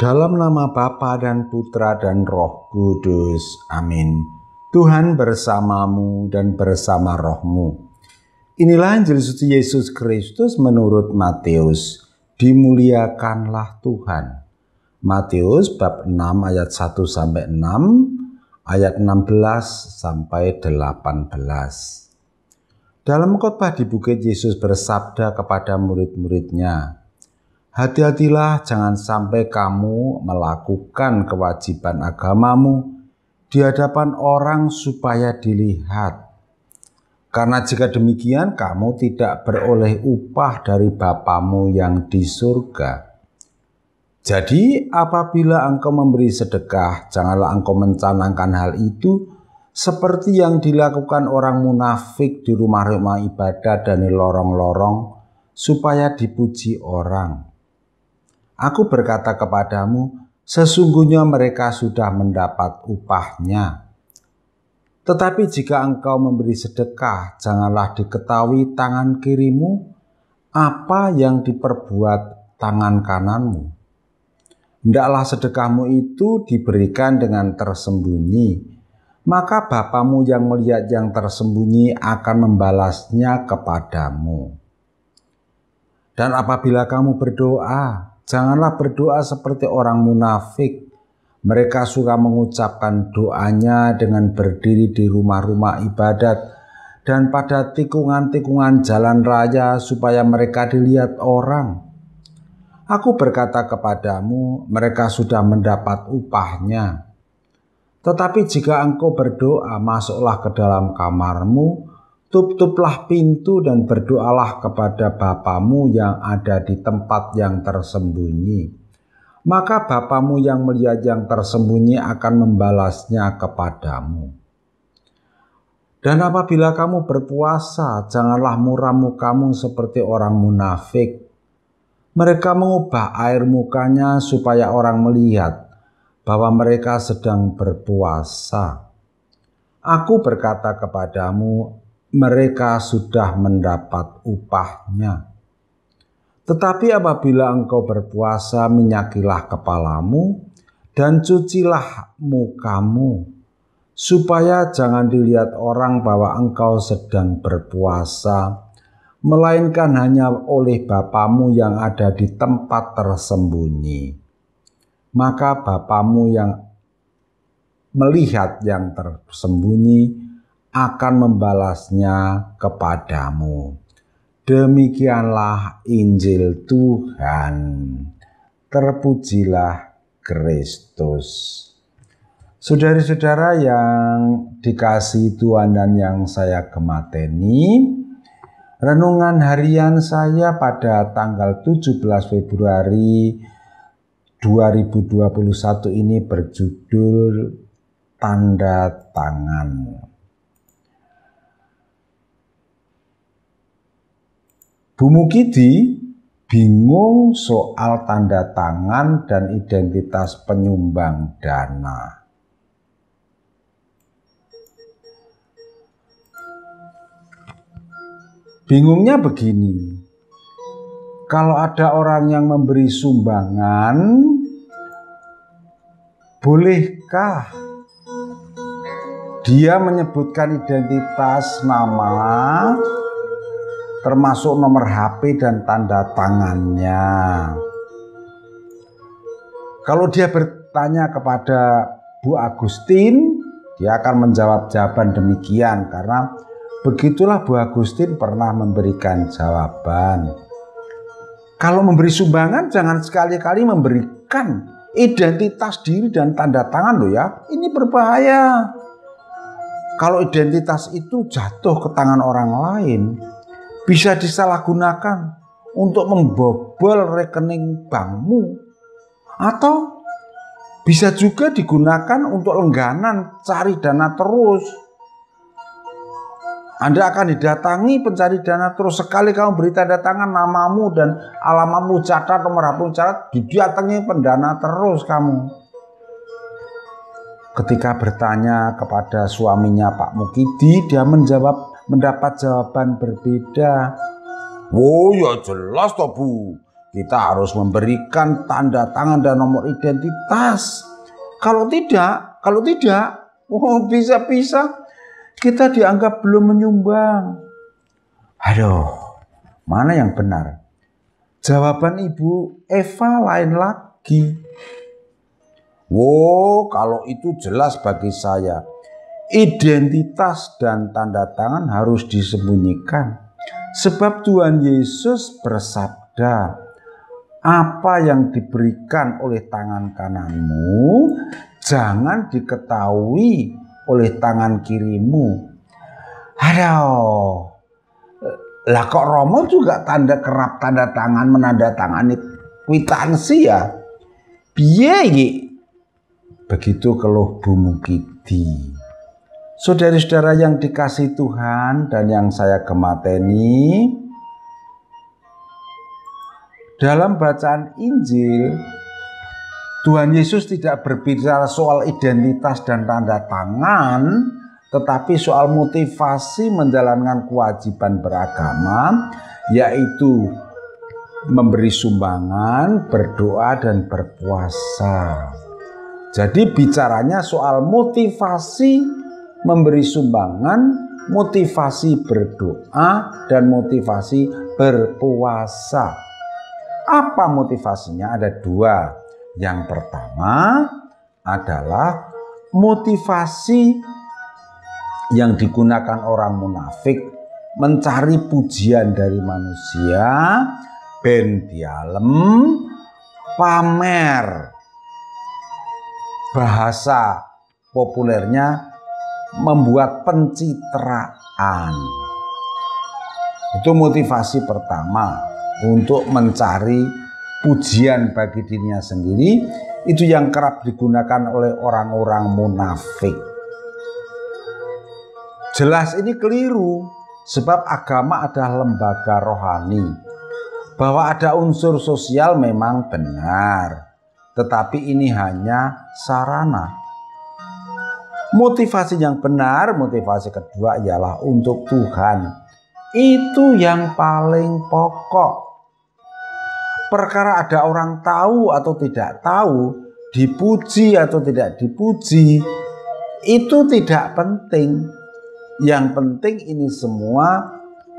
Dalam nama Bapa dan Putra dan Roh Kudus. Amin. Tuhan bersamamu dan bersama rohmu. Inilah Injil suci Yesus Kristus menurut Matius. Dimuliakanlah Tuhan. Matius bab 6 ayat 1 sampai 6, ayat 16 sampai 18. Dalam khotbah di bukit, Yesus bersabda kepada murid-muridnya, "Hati-hatilah, jangan sampai kamu melakukan kewajiban agamamu di hadapan orang supaya dilihat. Karena jika demikian, kamu tidak beroleh upah dari Bapamu yang di surga. Jadi, apabila engkau memberi sedekah, janganlah engkau mencanangkan hal itu seperti yang dilakukan orang munafik di rumah-rumah ibadat dan di lorong-lorong, supaya dipuji orang. Aku berkata kepadamu, sesungguhnya mereka sudah mendapat upahnya. Tetapi jika engkau memberi sedekah, janganlah diketahui tangan kirimu apa yang diperbuat tangan kananmu. Hendaklah sedekahmu itu diberikan dengan tersembunyi, maka Bapamu yang melihat yang tersembunyi akan membalasnya kepadamu. Dan apabila kamu berdoa, janganlah berdoa seperti orang munafik. Mereka suka mengucapkan doanya dengan berdiri di rumah-rumah ibadat dan pada tikungan-tikungan jalan raya supaya mereka dilihat orang. Aku berkata kepadamu, mereka sudah mendapat upahnya. Tetapi jika engkau berdoa, masuklah ke dalam kamarmu, tutuplah pintu dan berdoalah kepada Bapamu yang ada di tempat yang tersembunyi. Maka Bapamu yang melihat yang tersembunyi akan membalasnya kepadamu. Dan apabila kamu berpuasa, janganlah muram mukamu seperti orang munafik. Mereka mengubah air mukanya supaya orang melihat bahwa mereka sedang berpuasa. Aku berkata kepadamu, mereka sudah mendapat upahnya. Tetapi apabila engkau berpuasa, minyakilah kepalamu dan cucilah mukamu, supaya jangan dilihat orang bahwa engkau sedang berpuasa, melainkan hanya oleh Bapamu yang ada di tempat tersembunyi. Maka Bapamu yang melihat yang tersembunyi akan membalasnya kepadamu." Demikianlah Injil Tuhan. Terpujilah Kristus. Saudara-saudara yang dikasihi Tuhan dan yang saya gemateni, renungan harian saya pada tanggal 17 Februari 2021 ini berjudul Tanda Tangan. Bu Mukidi bingung soal tanda tangan dan identitas penyumbang dana. Bingungnya begini, kalau ada orang yang memberi sumbangan, bolehkah dia menyebutkan identitas, nama, termasuk nomor HP dan tanda tangannya? Kalau dia bertanya kepada Bu Agustin, dia akan menjawab jawaban demikian karena begitulah Bu Agustin pernah memberikan jawaban. Kalau memberi sumbangan, jangan sekali-kali memberikan identitas diri dan tanda tangan loh ya. Ini berbahaya. Kalau identitas itu jatuh ke tangan orang lain, bisa disalahgunakan untuk membobol rekening bankmu, atau bisa juga digunakan untuk langganan cari dana terus. Anda akan didatangi pencari dana terus. Sekali kamu beri tanda tangan, namamu dan alamatmu catat, nomor HP catat, didatangi pendana terus kamu. Ketika bertanya kepada suaminya Pak Mukidi, dia mendapat jawaban berbeda. "Oh ya jelas toh Bu, kita harus memberikan tanda tangan dan nomor identitas. Kalau tidak, bisa-bisa kita dianggap belum menyumbang. Aduh, mana yang benar? Jawaban Ibu Eva lain lagi. Kalau itu jelas bagi saya. Identitas dan tanda tangan harus disembunyikan. Sebab Tuhan Yesus bersabda, apa yang diberikan oleh tangan kananmu, jangan diketahui oleh tangan kirimu. Aduh, lah kok Romo juga kerap tanda tangan menandatangani kwitansi ya? Piye iki? Begitu keluh Bu Mukidi. Saudara-saudara yang dikasihi Tuhan dan yang saya gemateni, dalam bacaan Injil, Tuhan Yesus tidak berbicara soal identitas dan tanda tangan, tetapi soal motivasi menjalankan kewajiban beragama, yaitu memberi sumbangan, berdoa, dan berpuasa. Jadi bicaranya soal motivasi memberi sumbangan, motivasi berdoa, dan motivasi berpuasa. Apa motivasinya? Ada dua. Yang pertama adalah motivasi yang digunakan orang munafik mencari pujian dari manusia, ben dialem, pamer. Bahasa populernya membuat pencitraan. Itu motivasi pertama, untuk mencari pujian bagi dirinya sendiri. Itu yang kerap digunakan oleh orang-orang munafik. Jelas ini keliru, sebab agama adalah lembaga rohani. Bahwa ada unsur sosial memang benar, tetapi ini hanya sarana. Motivasi yang benar, motivasi kedua ialah untuk Tuhan. Itu yang paling pokok. Perkara ada orang tahu atau tidak tahu, dipuji atau tidak dipuji, itu tidak penting. Yang penting ini semua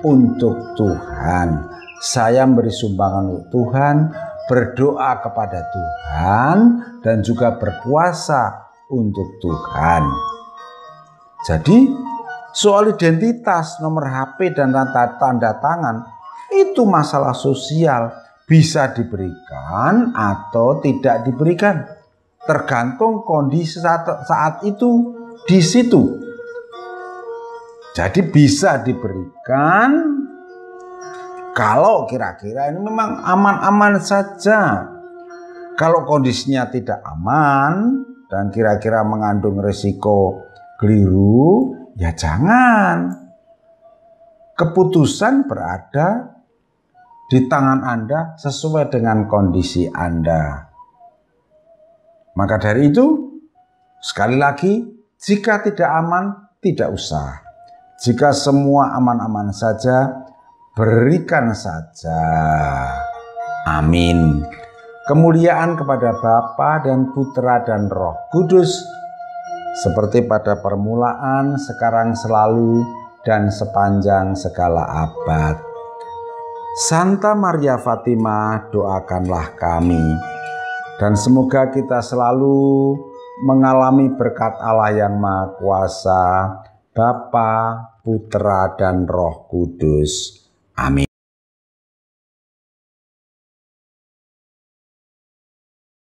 untuk Tuhan. Saya memberi sumbangan untuk Tuhan, berdoa kepada Tuhan, dan juga berpuasa untuk Tuhan. Jadi soal identitas, nomor HP, dan tanda tangan itu masalah sosial, bisa diberikan atau tidak diberikan, tergantung kondisi saat itu di situ. Jadi bisa diberikan kalau kira-kira ini memang aman-aman saja. Kalau kondisinya tidak aman dan kira-kira mengandung risiko keliru, ya jangan. Keputusan berada di tangan Anda sesuai dengan kondisi Anda. Maka dari itu, sekali lagi, jika tidak aman, tidak usah. Jika semua aman-aman saja, berikan saja. Amin. Kemuliaan kepada Bapa dan Putra dan Roh Kudus, seperti pada permulaan, sekarang, selalu, dan sepanjang segala abad. Santa Maria Fatima, doakanlah kami, dan semoga kita selalu mengalami berkat Allah yang Maha Kuasa, Bapa, Putra, dan Roh Kudus. Amin.